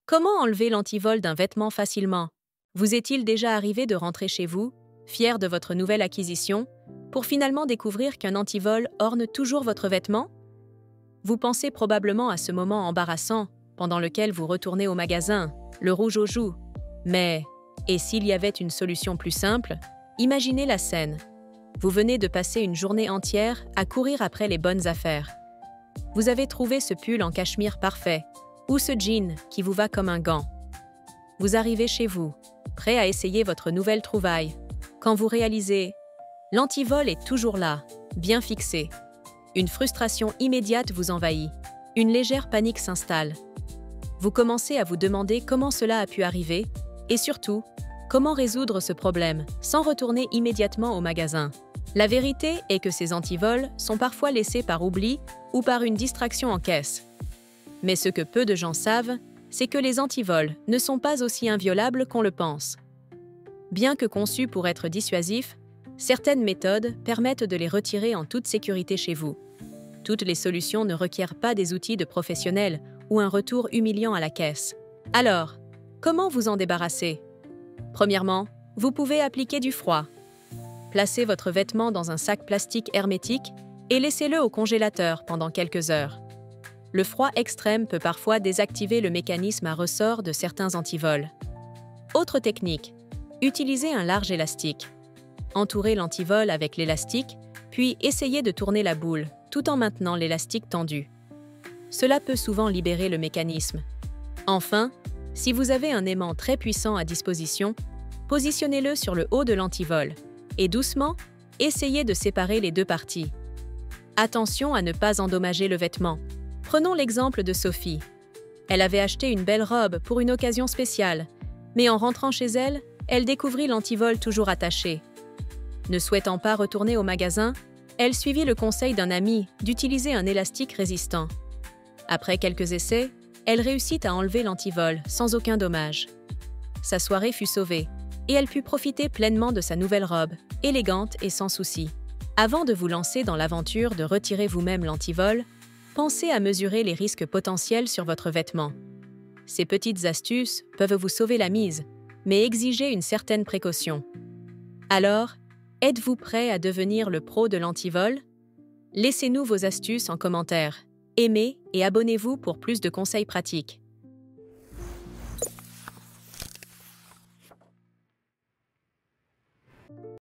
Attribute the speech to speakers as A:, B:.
A: Comment enlever l'antivol d'un vêtement facilement? Vous est-il déjà arrivé de rentrer chez vous, fier de votre nouvelle acquisition, pour finalement découvrir qu'un antivol orne toujours votre vêtement? Vous pensez probablement à ce moment embarrassant pendant lequel vous retournez au magasin, le rouge aux joues. Mais, et s'il y avait une solution plus simple? Imaginez la scène. Vous venez de passer une journée entière à courir après les bonnes affaires. Vous avez trouvé ce pull en cachemire parfait, ou ce jean qui vous va comme un gant. Vous arrivez chez vous, prêt à essayer votre nouvelle trouvaille, quand vous réalisez « l'antivol est toujours là, bien fixé ». Une frustration immédiate vous envahit, une légère panique s'installe. Vous commencez à vous demander comment cela a pu arriver, et surtout, comment résoudre ce problème sans retourner immédiatement au magasin. La vérité est que ces antivols sont parfois laissés par oubli ou par une distraction en caisse. Mais ce que peu de gens savent, c'est que les antivols ne sont pas aussi inviolables qu'on le pense. Bien que conçus pour être dissuasifs, certaines méthodes permettent de les retirer en toute sécurité chez vous. Toutes les solutions ne requièrent pas des outils de professionnels ou un retour humiliant à la caisse. Alors, comment vous en débarrasser? Premièrement, vous pouvez appliquer du froid. Placez votre vêtement dans un sac plastique hermétique et laissez-le au congélateur pendant quelques heures. Le froid extrême peut parfois désactiver le mécanisme à ressort de certains antivols. Autre technique, utilisez un large élastique. Entourez l'antivol avec l'élastique, puis essayez de tourner la boule, tout en maintenant l'élastique tendu. Cela peut souvent libérer le mécanisme. Enfin, si vous avez un aimant très puissant à disposition, positionnez-le sur le haut de l'antivol et doucement, essayez de séparer les deux parties. Attention à ne pas endommager le vêtement. Prenons l'exemple de Sophie. Elle avait acheté une belle robe pour une occasion spéciale, mais en rentrant chez elle, elle découvrit l'antivol toujours attaché. Ne souhaitant pas retourner au magasin, elle suivit le conseil d'un ami d'utiliser un élastique résistant. Après quelques essais, elle réussit à enlever l'antivol sans aucun dommage. Sa soirée fut sauvée, et elle put profiter pleinement de sa nouvelle robe, élégante et sans souci. Avant de vous lancer dans l'aventure de retirer vous-même l'antivol, pensez à mesurer les risques potentiels sur votre vêtement. Ces petites astuces peuvent vous sauver la mise, mais exigez une certaine précaution. Alors, êtes-vous prêt à devenir le pro de l'antivol? Laissez-nous vos astuces en commentaire. Aimez et abonnez-vous pour plus de conseils pratiques.